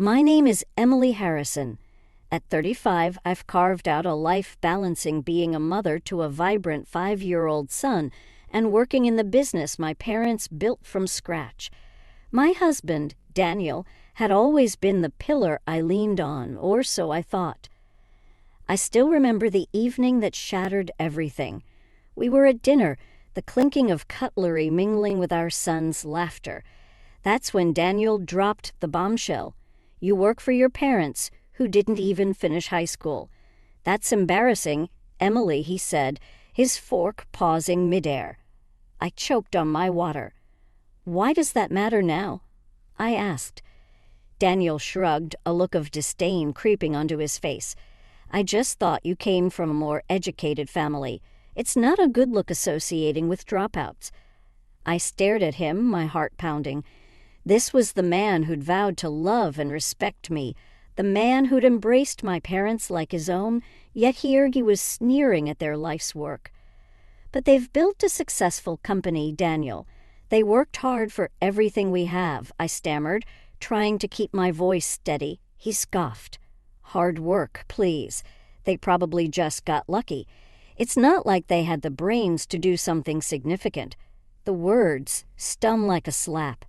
My name is Emily Harrison. At 35, I've carved out a life balancing being a mother to a vibrant 5-year-old son and working in the business my parents built from scratch. My husband, Daniel, had always been the pillar I leaned on, or so I thought. I still remember the evening that shattered everything. We were at dinner, the clinking of cutlery mingling with our son's laughter. That's when Daniel dropped the bombshell. You work for your parents, who didn't even finish high school. That's embarrassing, Emily, he said, his fork pausing midair. I choked on my water. Why does that matter now? I asked. Daniel shrugged, a look of disdain creeping onto his face. I just thought you came from a more educated family. It's not a good look associating with dropouts. I stared at him, my heart pounding. This was the man who'd vowed to love and respect me, the man who'd embraced my parents like his own, yet here he was sneering at their life's work. But they've built a successful company, Daniel. They worked hard for everything we have, I stammered, trying to keep my voice steady. He scoffed. Hard work, please. They probably just got lucky. It's not like they had the brains to do something significant. The words stung like a slap.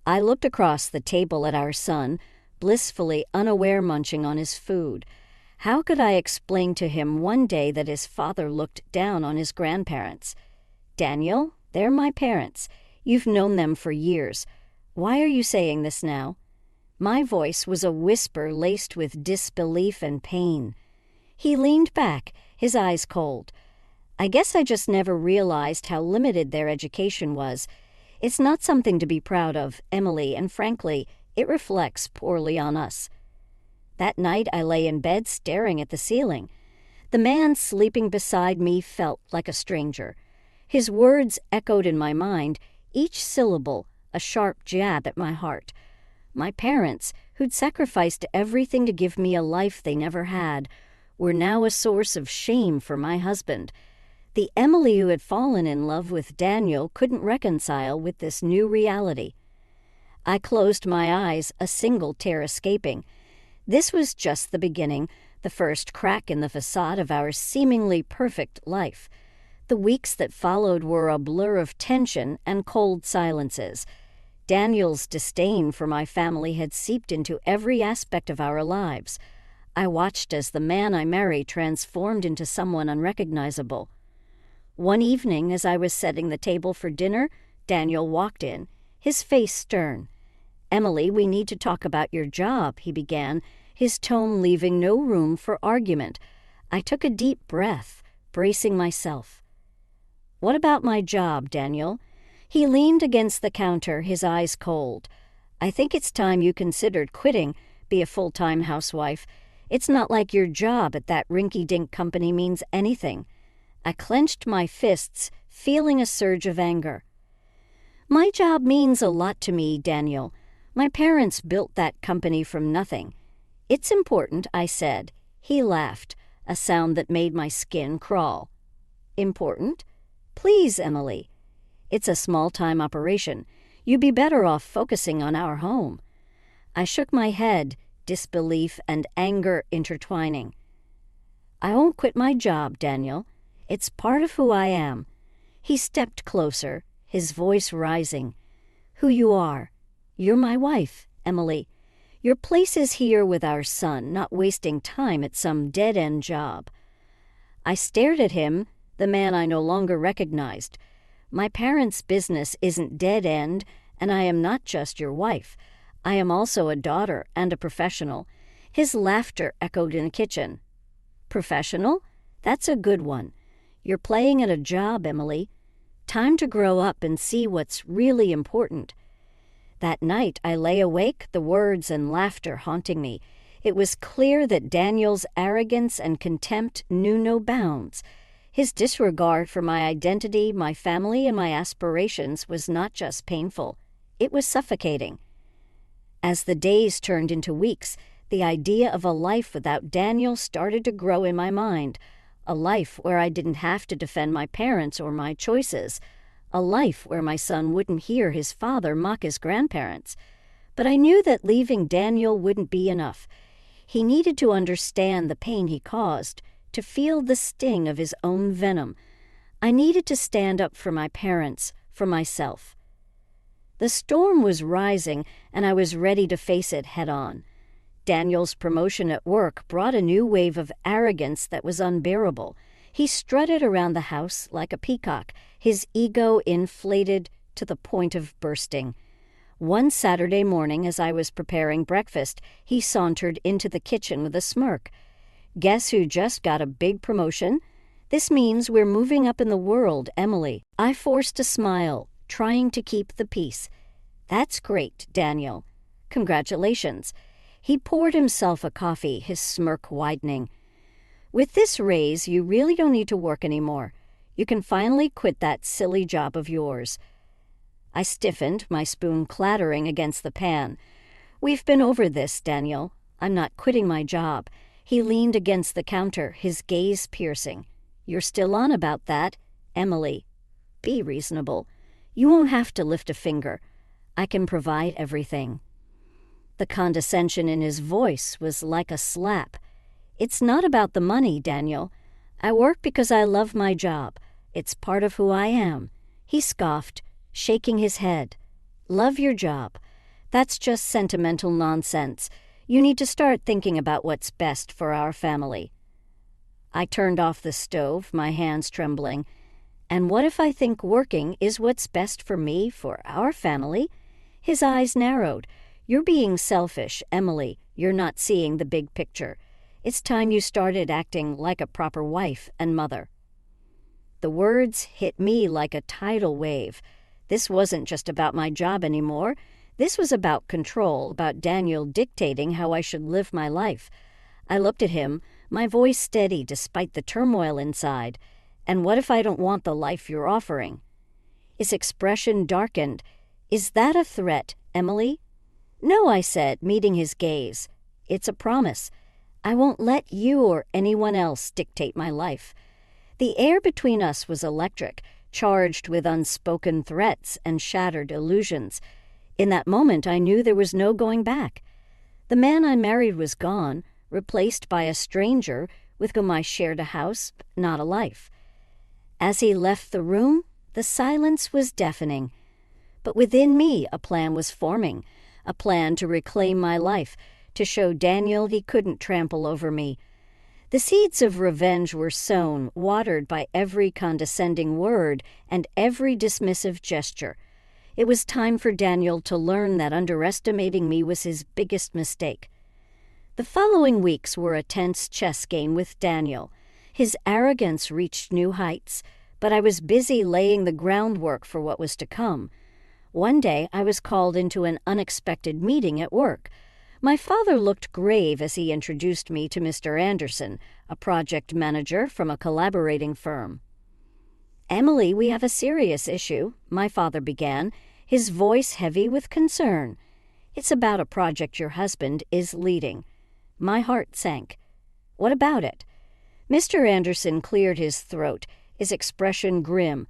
I looked across the table at our son, blissfully unaware munching on his food. How could I explain to him one day that his father looked down on his grandparents? Daniel, they're my parents. You've known them for years. Why are you saying this now? My voice was a whisper laced with disbelief and pain. He leaned back, his eyes cold. I guess I just never realized how limited their education was. It's not something to be proud of, Emily, and frankly, it reflects poorly on us. That night I lay in bed staring at the ceiling. The man sleeping beside me felt like a stranger. His words echoed in my mind, each syllable a sharp jab at my heart. My parents, who'd sacrificed everything to give me a life they never had, were now a source of shame for my husband. The Emily who had fallen in love with Daniel couldn't reconcile with this new reality. I closed my eyes, a single tear escaping. This was just the beginning, the first crack in the facade of our seemingly perfect life. The weeks that followed were a blur of tension and cold silences. Daniel's disdain for my family had seeped into every aspect of our lives. I watched as the man I married transformed into someone unrecognizable. One evening, as I was setting the table for dinner, Daniel walked in, his face stern. "Emily, we need to talk about your job," he began, his tone leaving no room for argument. I took a deep breath, bracing myself. "What about my job, Daniel?" He leaned against the counter, his eyes cold. "I think it's time you considered quitting, be a full-time housewife. It's not like your job at that rinky-dink company means anything." I clenched my fists, feeling a surge of anger. "My job means a lot to me, Daniel. My parents built that company from nothing. It's important," I said. He laughed, a sound that made my skin crawl. "Important? Please, Emily. It's a small-time operation. You'd be better off focusing on our home." I shook my head, disbelief and anger intertwining. "I won't quit my job, Daniel. It's part of who I am." He stepped closer, his voice rising. "Who you are. You're my wife, Emily. Your place is here with our son, not wasting time at some dead-end job." I stared at him, the man I no longer recognized. "My parents' business isn't dead-end, and I am not just your wife. I am also a daughter and a professional." His laughter echoed in the kitchen. "Professional? That's a good one. You're playing at a job, Emily. Time to grow up and see what's really important." That night I lay awake, the words and laughter haunting me. It was clear that Daniel's arrogance and contempt knew no bounds. His disregard for my identity, my family, and my aspirations was not just painful. It was suffocating. As the days turned into weeks, the idea of a life without Daniel started to grow in my mind. A life where I didn't have to defend my parents or my choices. A life where my son wouldn't hear his father mock his grandparents. But I knew that leaving Daniel wouldn't be enough. He needed to understand the pain he caused, to feel the sting of his own venom. I needed to stand up for my parents, for myself. The storm was rising, and I was ready to face it head-on. Daniel's promotion at work brought a new wave of arrogance that was unbearable. He strutted around the house like a peacock, his ego inflated to the point of bursting. One Saturday morning, as I was preparing breakfast, he sauntered into the kitchen with a smirk. "Guess who just got a big promotion? This means we're moving up in the world, Emily." I forced a smile, trying to keep the peace. "That's great, Daniel. Congratulations." He poured himself a coffee, his smirk widening. "With this raise, you really don't need to work anymore. You can finally quit that silly job of yours." I stiffened, my spoon clattering against the pan. "We've been over this, Daniel. I'm not quitting my job." He leaned against the counter, his gaze piercing. "You're still on about that, Emily. Be reasonable. You won't have to lift a finger. I can provide everything." The condescension in his voice was like a slap. "It's not about the money, Daniel. I work because I love my job. It's part of who I am." He scoffed, shaking his head. "Love your job? That's just sentimental nonsense. You need to start thinking about what's best for our family." I turned off the stove, my hands trembling. "And what if I think working is what's best for me, for our family?" His eyes narrowed. "You're being selfish, Emily. You're not seeing the big picture. It's time you started acting like a proper wife and mother." The words hit me like a tidal wave. This wasn't just about my job anymore. This was about control, about Daniel dictating how I should live my life. I looked at him, my voice steady despite the turmoil inside. "And what if I don't want the life you're offering?" His expression darkened. "Is that a threat, Emily?" "No," I said, meeting his gaze. "It's a promise. I won't let you or anyone else dictate my life." The air between us was electric, charged with unspoken threats and shattered illusions. In that moment, I knew there was no going back. The man I married was gone, replaced by a stranger with whom I shared a house, not a life. As he left the room, the silence was deafening. But within me, a plan was forming, a plan to reclaim my life, to show Daniel he couldn't trample over me. The seeds of revenge were sown, watered by every condescending word and every dismissive gesture. It was time for Daniel to learn that underestimating me was his biggest mistake. The following weeks were a tense chess game with Daniel. His arrogance reached new heights, but I was busy laying the groundwork for what was to come. One day I was called into an unexpected meeting at work. My father looked grave as he introduced me to Mr. Anderson, a project manager from a collaborating firm. "Emily, we have a serious issue," my father began, his voice heavy with concern. "It's about a project your husband is leading." My heart sank. "What about it?" Mr. Anderson cleared his throat, his expression grim.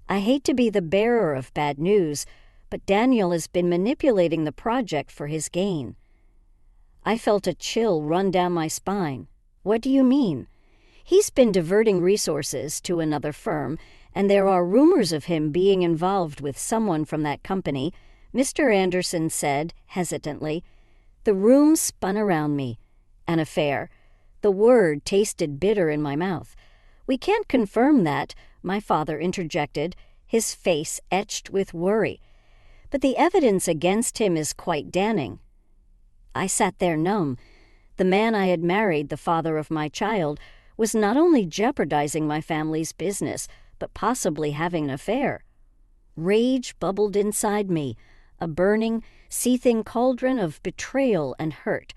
"I hate to be the bearer of bad news, but Daniel has been manipulating the project for his gain." I felt a chill run down my spine. "What do you mean?" "He's been diverting resources to another firm, and there are rumors of him being involved with someone from that company," Mr. Anderson said hesitantly. The room spun around me. An affair. The word tasted bitter in my mouth. "We can't confirm that," my father interjected, his face etched with worry. "But the evidence against him is quite damning." I sat there numb. The man I had married, the father of my child, was not only jeopardizing my family's business, but possibly having an affair. Rage bubbled inside me, a burning, seething cauldron of betrayal and hurt.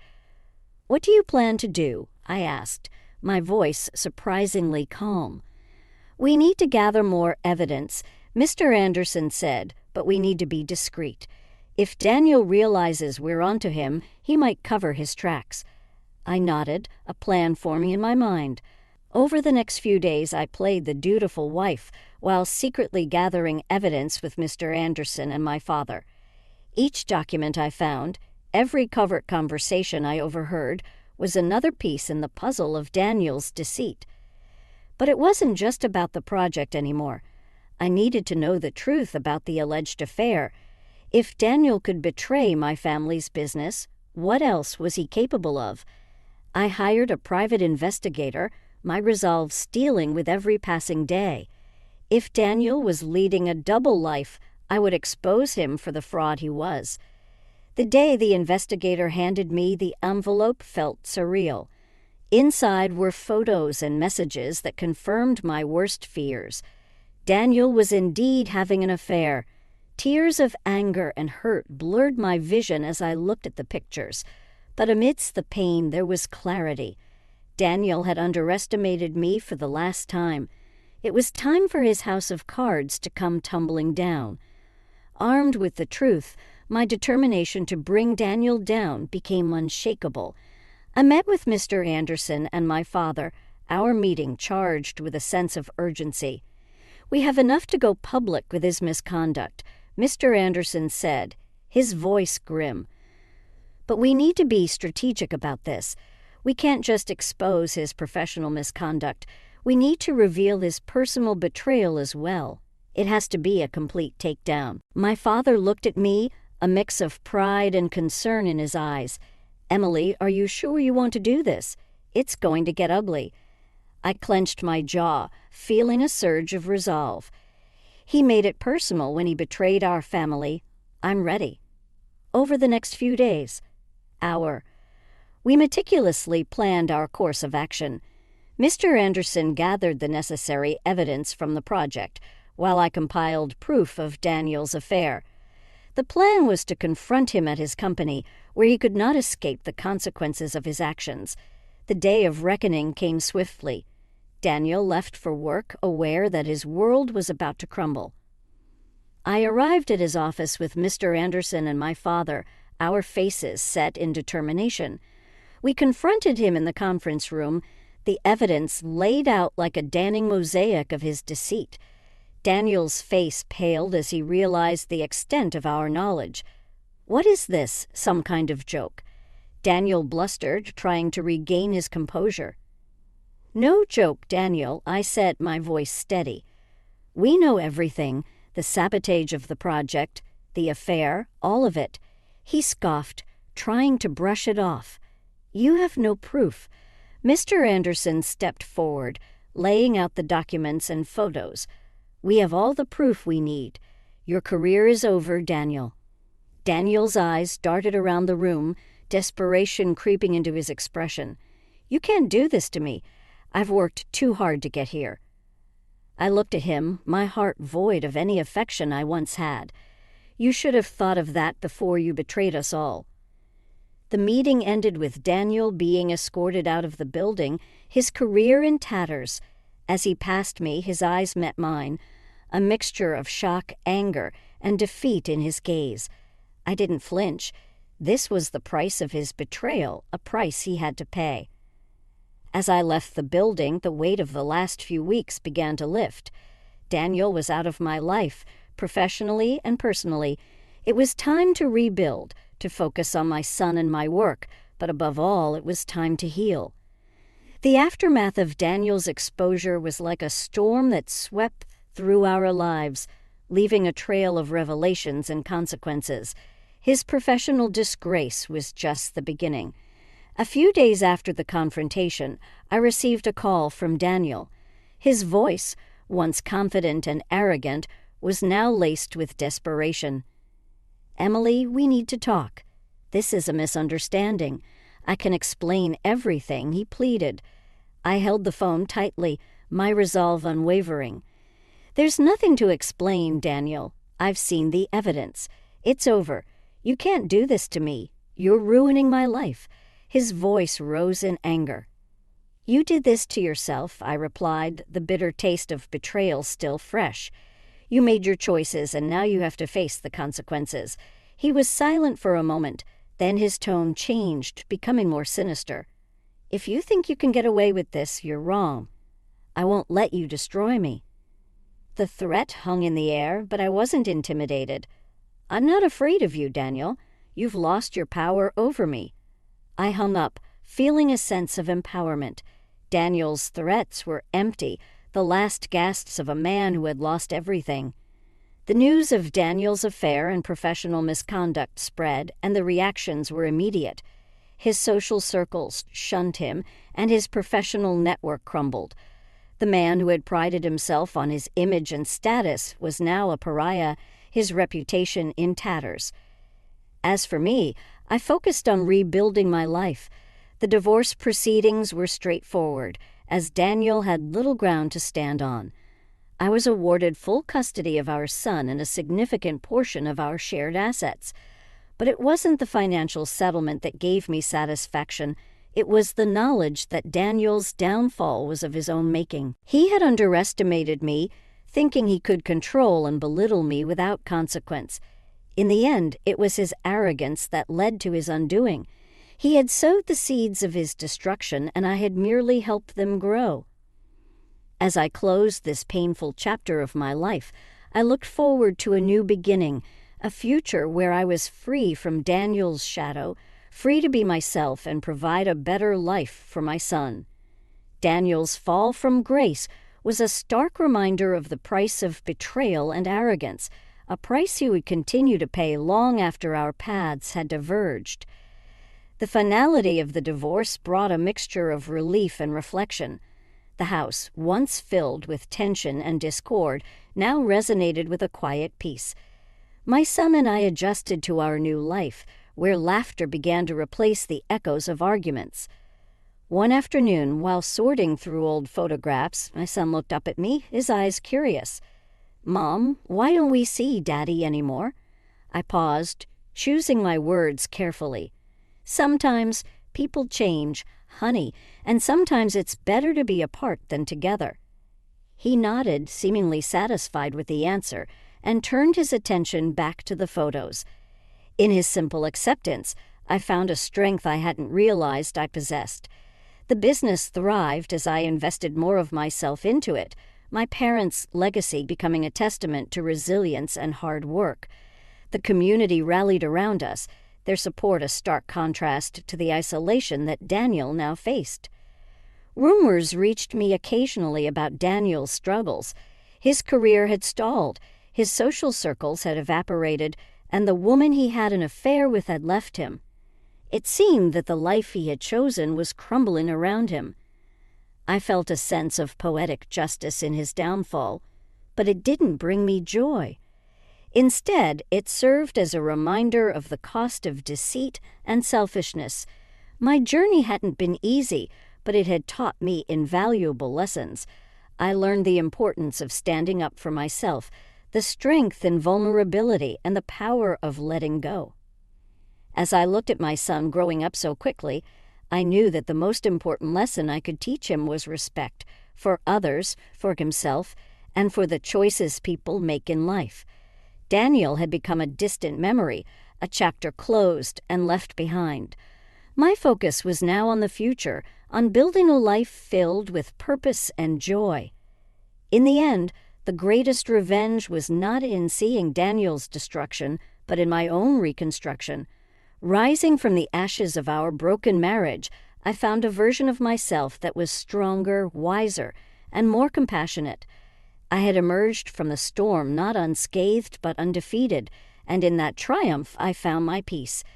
"What do you plan to do?" I asked, my voice surprisingly calm. "We need to gather more evidence," Mr. Anderson said, "but we need to be discreet. If Daniel realizes we're onto him, he might cover his tracks." I nodded, a plan forming in my mind. Over the next few days, I played the dutiful wife while secretly gathering evidence with Mr. Anderson and my father. Each document I found, every covert conversation I overheard, was another piece in the puzzle of Daniel's deceit. But it wasn't just about the project anymore. I needed to know the truth about the alleged affair. If Daniel could betray my family's business, what else was he capable of? I hired a private investigator, my resolve steeling with every passing day. If Daniel was leading a double life, I would expose him for the fraud he was. The day the investigator handed me the envelope felt surreal. Inside were photos and messages that confirmed my worst fears. Daniel was indeed having an affair. Tears of anger and hurt blurred my vision as I looked at the pictures. But amidst the pain there was clarity. Daniel had underestimated me for the last time. It was time for his house of cards to come tumbling down. Armed with the truth, my determination to bring Daniel down became unshakable. I met with Mr. Anderson and my father, our meeting charged with a sense of urgency. "We have enough to go public with his misconduct," Mr. Anderson said, his voice grim. "But we need to be strategic about this. We can't just expose his professional misconduct. We need to reveal his personal betrayal as well. It has to be a complete takedown." My father looked at me, a mix of pride and concern in his eyes. "Emily, are you sure you want to do this? It's going to get ugly." I clenched my jaw, feeling a surge of resolve. He made it personal when he betrayed our family. I'm ready. Over the next few days. We meticulously planned our course of action. Mr. Anderson gathered the necessary evidence from the project, while I compiled proof of Daniel's affair. The plan was to confront him at his company, where he could not escape the consequences of his actions. The day of reckoning came swiftly. Daniel left for work, aware that his world was about to crumble. I arrived at his office with Mr. Anderson and my father, our faces set in determination. We confronted him in the conference room, the evidence laid out like a damning mosaic of his deceit. Daniel's face paled as he realized the extent of our knowledge. "What is this? Some kind of joke?" Daniel blustered, trying to regain his composure. "No joke, Daniel," I said, my voice steady. "We know everything, the sabotage of the project, the affair, all of it." He scoffed, trying to brush it off. "You have no proof." Mr. Anderson stepped forward, laying out the documents and photos. "We have all the proof we need. Your career is over, Daniel." Daniel's eyes darted around the room, desperation creeping into his expression. "You can't do this to me. I've worked too hard to get here." I looked at him, my heart void of any affection I once had. "You should have thought of that before you betrayed us all." The meeting ended with Daniel being escorted out of the building, his career in tatters. As he passed me, his eyes met mine, a mixture of shock, anger, and defeat in his gaze. I didn't flinch. This was the price of his betrayal, a price he had to pay. As I left the building, the weight of the last few weeks began to lift. Daniel was out of my life, professionally and personally. It was time to rebuild, to focus on my son and my work, but above all, it was time to heal. The aftermath of Daniel's exposure was like a storm that swept through our lives, leaving a trail of revelations and consequences. His professional disgrace was just the beginning. A few days after the confrontation, I received a call from Daniel. His voice, once confident and arrogant, was now laced with desperation. "Emily, we need to talk. This is a misunderstanding. I can explain everything," he pleaded. I held the phone tightly, my resolve unwavering. "There's nothing to explain, Daniel. I've seen the evidence. It's over. You can't do this to me. You're ruining my life." His voice rose in anger. "You did this to yourself," I replied, the bitter taste of betrayal still fresh. "You made your choices, and now you have to face the consequences." He was silent for a moment, then his tone changed, becoming more sinister. "If you think you can get away with this, you're wrong. I won't let you destroy me." The threat hung in the air, but I wasn't intimidated. I'm not afraid of you, Daniel. You've lost your power over me." I hung up, feeling a sense of empowerment. Daniel's threats were empty, the last gasps of a man who had lost everything. The news of Daniel's affair and professional misconduct spread, and the reactions were immediate. His social circles shunned him, and his professional network crumbled. The man who had prided himself on his image and status was now a pariah, his reputation in tatters. As for me, I focused on rebuilding my life. The divorce proceedings were straightforward, as Daniel had little ground to stand on. I was awarded full custody of our son and a significant portion of our shared assets. But it wasn't the financial settlement that gave me satisfaction. It was the knowledge that Daniel's downfall was of his own making. He had underestimated me, thinking he could control and belittle me without consequence. In the end, it was his arrogance that led to his undoing. He had sowed the seeds of his destruction, and I had merely helped them grow. As I closed this painful chapter of my life, I looked forward to a new beginning, a future where I was free from Daniel's shadow, free to be myself and provide a better life for my son. Daniel's fall from grace was a stark reminder of the price of betrayal and arrogance, a price he would continue to pay long after our paths had diverged. The finality of the divorce brought a mixture of relief and reflection. The house, once filled with tension and discord, now resonated with a quiet peace. My son and I adjusted to our new life, where laughter began to replace the echoes of arguments. One afternoon, while sorting through old photographs, my son looked up at me, his eyes curious. "Mom, why don't we see Daddy anymore?" I paused, choosing my words carefully. "Sometimes people change, honey, and sometimes it's better to be apart than together." He nodded, seemingly satisfied with the answer, and turned his attention back to the photos. In his simple acceptance, I found a strength I hadn't realized I possessed. The business thrived as I invested more of myself into it, my parents' legacy becoming a testament to resilience and hard work. The community rallied around us, their support a stark contrast to the isolation that Daniel now faced. Rumors reached me occasionally about Daniel's struggles. His career had stalled, his social circles had evaporated, and the woman he had an affair with had left him. It seemed that the life he had chosen was crumbling around him. I felt a sense of poetic justice in his downfall, but it didn't bring me joy. Instead, it served as a reminder of the cost of deceit and selfishness. My journey hadn't been easy, but it had taught me invaluable lessons. I learned the importance of standing up for myself, the strength in vulnerability, and the power of letting go. As I looked at my son growing up so quickly, I knew that the most important lesson I could teach him was respect for others, for himself, and for the choices people make in life. Daniel had become a distant memory, a chapter closed and left behind. My focus was now on the future, on building a life filled with purpose and joy. In the end, the greatest revenge was not in seeing Daniel's destruction, but in my own reconstruction. Rising from the ashes of our broken marriage, I found a version of myself that was stronger, wiser, and more compassionate. I had emerged from the storm not unscathed but undefeated, and in that triumph I found my peace,